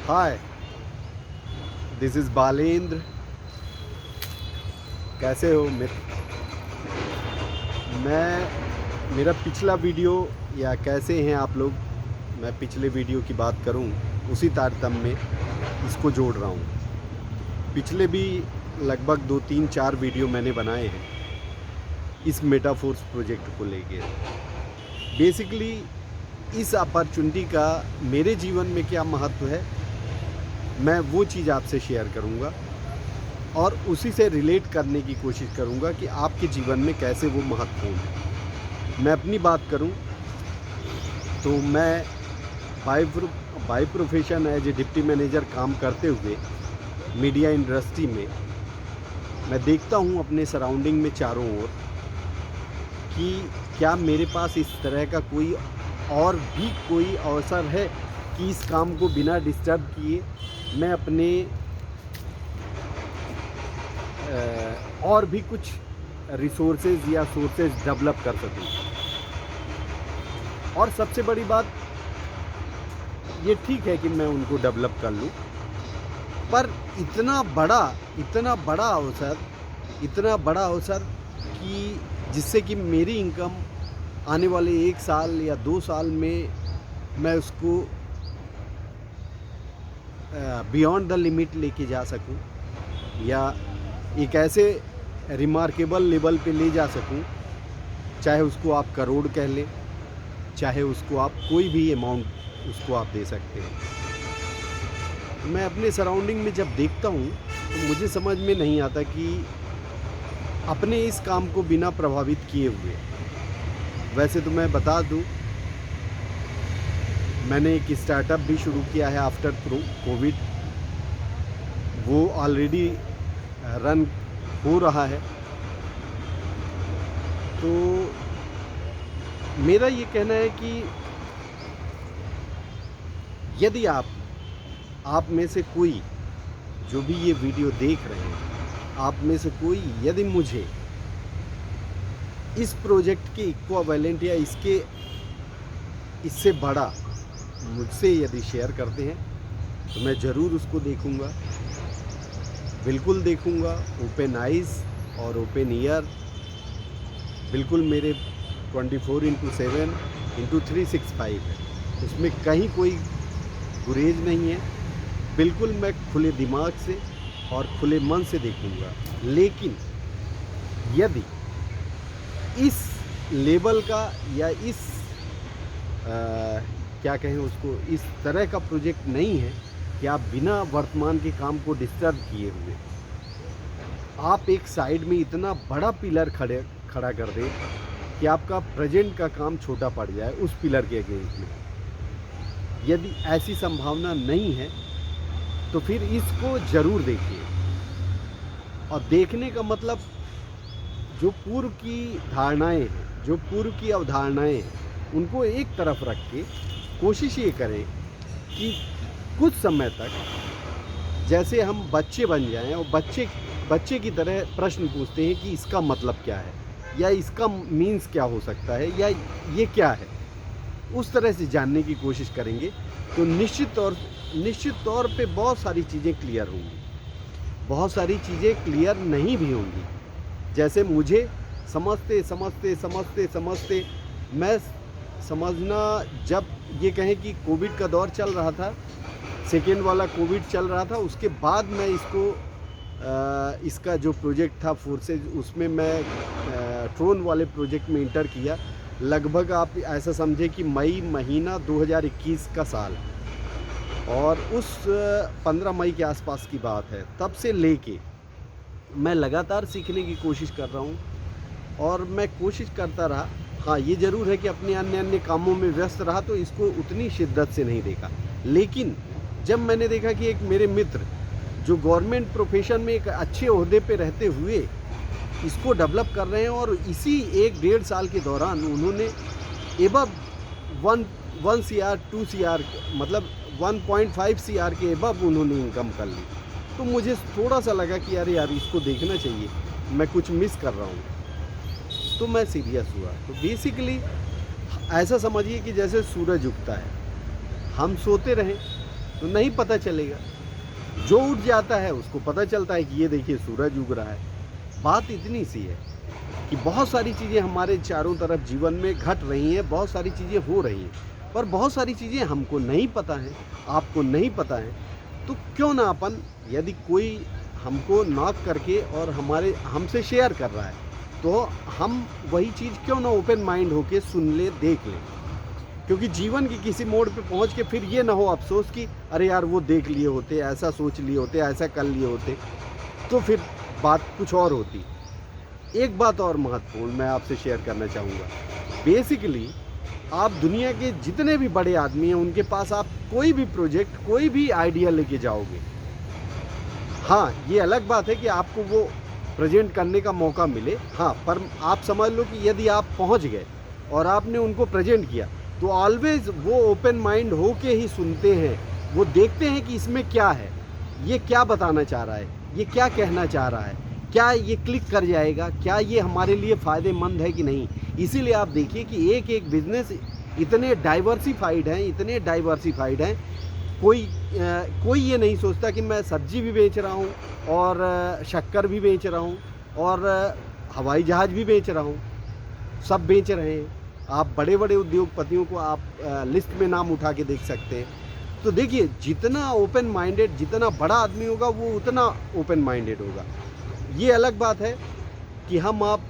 Hi, this is Balendra. कैसे हो मित्र? मेरा पिछला वीडियो या कैसे हैं आप लोग, मैं पिछले वीडियो की बात करूं, उसी तारतम्य में इसको जोड़ रहा हूं। पिछले भी लगभग 2 3 4 वीडियो मैंने बनाए हैं इस मेटाफोर्स प्रोजेक्ट को लेके। बेसिकली इस अपॉर्चुनिटी का मेरे जीवन में क्या महत्व है, मैं वो चीज़ आपसे शेयर करूंगा और उसी से रिलेट करने की कोशिश करूंगा कि आपके जीवन में कैसे वो महत्वपूर्ण है। मैं अपनी बात करूं तो मैं by profession as a deputy manager काम करते हुए मीडिया इंडस्ट्री में मैं देखता हूं अपने सराउंडिंग में चारों ओर कि क्या मेरे पास इस तरह का और भी कोई अवसर है कि इस काम को बिना डिस्टर्ब किए मैं अपने और भी कुछ रिसोर्सेज या सोर्सेज डेवलप कर सकूं। और सबसे बड़ी बात ये, ठीक है कि मैं उनको डेवलप कर लूं, पर इतना बड़ा अवसर कि जिससे कि मेरी इनकम आने वाले 1 साल या 2 साल में मैं उसको बियॉन्ड द लिमिट लेके जा सकूं या एक ऐसे रिमार्केबल लेवल पे ले जा सकूं, चाहे उसको आप करोड़ कह लें, चाहे उसको आप कोई भी अमाउंट उसको आप दे सकते हैं। तो मैं अपने सराउंडिंग में जब देखता हूं तो मुझे समझ में नहीं आता कि अपने इस काम को बिना प्रभावित किए हुए, वैसे तो मैं बता दूं, मैंने एक स्टार्टअप भी शुरू किया है आफ्टर कोविड। वो ऑलरेडी रन हो रहा है। तो मेरा ये कहना है कि यदि आप में से कोई जो भी ये वीडियो देख रहे हैं, आप में से कोई यदि मुझे इस प्रोजेक्ट के इक्विवेलेंट या इससे बड़ा मुझसे यदि शेयर करते हैं तो मैं ज़रूर उसको देखूंगा, बिल्कुल देखूंगा। ओपन आइज़ और ओपन ईयर, बिल्कुल मेरे 24/7/365 है, उसमें कहीं कोई गुरेज नहीं है। बिल्कुल मैं खुले दिमाग से और खुले मन से देखूंगा। लेकिन यदि इस लेवल का या क्या कहें उसको, इस तरह का प्रोजेक्ट नहीं है कि आप बिना वर्तमान के काम को डिस्टर्ब किए हुए आप एक साइड में इतना बड़ा पिलर खड़ा कर दें कि आपका प्रेजेंट का काम छोटा पड़ जाए उस पिलर के अगेंस्ट में। यदि ऐसी संभावना नहीं है तो फिर इसको ज़रूर देखिए। और देखने का मतलब, जो पूर्व की धारणाएं हैं, जो पूर्व की अवधारणाएं हैं, उनको एक तरफ रख के कोशिश ये करें कि कुछ समय तक जैसे हम बच्चे बन जाएं और बच्चे की तरह प्रश्न पूछते हैं कि इसका मतलब क्या है या इसका मीन्स क्या हो सकता है या ये क्या है, उस तरह से जानने की कोशिश करेंगे तो निश्चित तौर पे बहुत सारी चीज़ें क्लियर होंगी। बहुत सारी चीज़ें क्लियर नहीं भी होंगी। जैसे मुझे समझते मैं समझना, जब ये कहें कि कोविड का दौर चल रहा था, सेकेंड वाला कोविड चल रहा था, उसके बाद मैं इसका जो प्रोजेक्ट था फोर्सेज, उसमें मैं ट्रोन वाले प्रोजेक्ट में इंटर किया। लगभग आप ऐसा समझे कि मई महीना 2021 का साल, और उस 15 मई के आसपास की बात है। तब से लेके मैं लगातार सीखने की कोशिश कर रहा हूँ और मैं कोशिश करता रहा। हाँ, ये ज़रूर है कि अपने अन्य कामों में व्यस्त रहा तो इसको उतनी शिद्दत से नहीं देखा। लेकिन जब मैंने देखा कि एक मेरे मित्र जो गवर्नमेंट प्रोफेशन में एक अच्छे ओहदे पे रहते हुए इसको डेवलप कर रहे हैं और इसी 1-1.5 साल के दौरान उन्होंने एबव 1 CR 2 CR, मतलब 1.5 CR के एबव उन्होंने इनकम कर ली, तो मुझे थोड़ा सा लगा कि अरे यार, इसको देखना चाहिए, मैं कुछ मिस कर रहा हूँ। तो मैं सीरियस हुआ। तो बेसिकली ऐसा समझिए कि जैसे सूरज उगता है, हम सोते रहें तो नहीं पता चलेगा। जो उठ जाता है उसको पता चलता है कि ये देखिए सूरज उग रहा है। बात इतनी सी है कि बहुत सारी चीज़ें हमारे चारों तरफ जीवन में घट रही हैं, बहुत सारी चीज़ें हो रही हैं, पर बहुत सारी चीज़ें हमको नहीं पता हैं, आपको नहीं पता है। तो क्यों ना अपन, यदि कोई हमको नॉक करके और हमसे शेयर कर रहा है, तो हम वही चीज़ क्यों ना ओपन माइंड होके सुन ले, देख लें। क्योंकि जीवन के किसी मोड़ पे पहुंच के फिर ये ना हो अफसोस कि अरे यार वो देख लिए होते, ऐसा सोच लिए होते, ऐसा कर लिए होते, तो फिर बात कुछ और होती। एक बात और महत्वपूर्ण मैं आपसे शेयर करना चाहूँगा। बेसिकली आप दुनिया के जितने भी बड़े आदमी हैं उनके पास आप कोई भी प्रोजेक्ट, कोई भी आइडिया लेके जाओगे, हाँ ये अलग बात है कि आपको वो प्रेजेंट करने का मौका मिले, हाँ, पर आप समझ लो कि यदि आप पहुंच गए और आपने उनको प्रेजेंट किया, तो ऑलवेज वो ओपन माइंड हो के ही सुनते हैं। वो देखते हैं कि इसमें क्या है, ये क्या बताना चाह रहा है, ये क्या कहना चाह रहा है, क्या ये क्लिक कर जाएगा, क्या ये हमारे लिए फ़ायदेमंद है कि नहीं। इसीलिए आप देखिए कि एक एक बिजनेस इतने डाइवर्सिफाइड हैं, इतने डाइवर्सिफाइड हैं। कोई ये नहीं सोचता कि मैं सब्जी भी बेच रहा हूँ और शक्कर भी बेच रहा हूँ और हवाई जहाज़ भी बेच रहा हूँ। सब बेच रहे हैं। आप बड़े बड़े उद्योगपतियों को आप लिस्ट में नाम उठा के देख सकते हैं। तो देखिए जितना ओपन माइंडेड, जितना बड़ा आदमी होगा वो उतना ओपन माइंडेड होगा। ये अलग बात है कि हम आप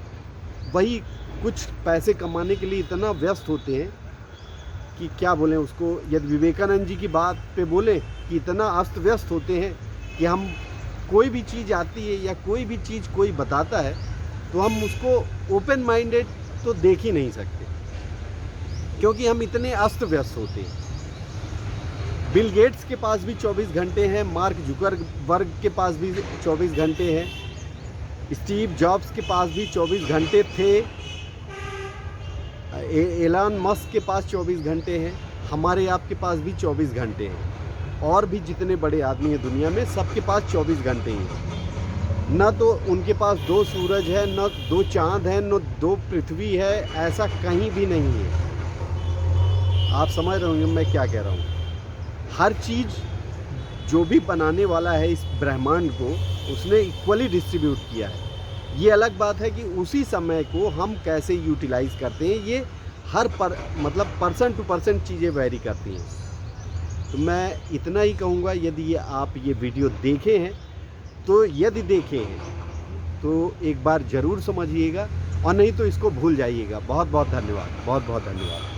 वही कुछ पैसे कमाने के लिए इतना व्यस्त होते हैं कि क्या बोलें उसको, यदि विवेकानंद जी की बात पे बोलें कि इतना अस्त व्यस्त होते हैं कि हम कोई भी चीज़ आती है या कोई भी चीज़ कोई बताता है तो हम उसको ओपन माइंडेड तो देख ही नहीं सकते, क्योंकि हम इतने अस्त व्यस्त होते हैं। बिल गेट्स के पास भी 24 घंटे हैं, मार्क जुकरबर्ग के पास भी 24 घंटे हैं, स्टीव जॉब्स के पास भी 24 घंटे थे, एलन मस्क के पास 24 घंटे हैं, हमारे आपके पास भी 24 घंटे हैं, और भी जितने बड़े आदमी हैं दुनिया में सबके पास 24 घंटे हैं। न तो उनके पास 2 सूरज है, न 2 चाँद हैं, न 2 पृथ्वी है, ऐसा कहीं भी नहीं है। आप समझ रहे होंगे मैं क्या कह रहा हूँ। हर चीज़ जो भी बनाने वाला है इस ब्रह्मांड को, उसने इक्वली डिस्ट्रीब्यूट किया है। ये अलग बात है कि उसी समय को हम कैसे यूटिलाइज़ करते हैं, ये हर मतलब पर्सन टू पर्सन चीज़ें वैरी करती हैं। तो मैं इतना ही कहूँगा, यदि आप ये वीडियो देखे हैं तो यदि देखे हैं तो एक बार ज़रूर समझिएगा, और नहीं तो इसको भूल जाइएगा। बहुत बहुत धन्यवाद, बहुत बहुत धन्यवाद।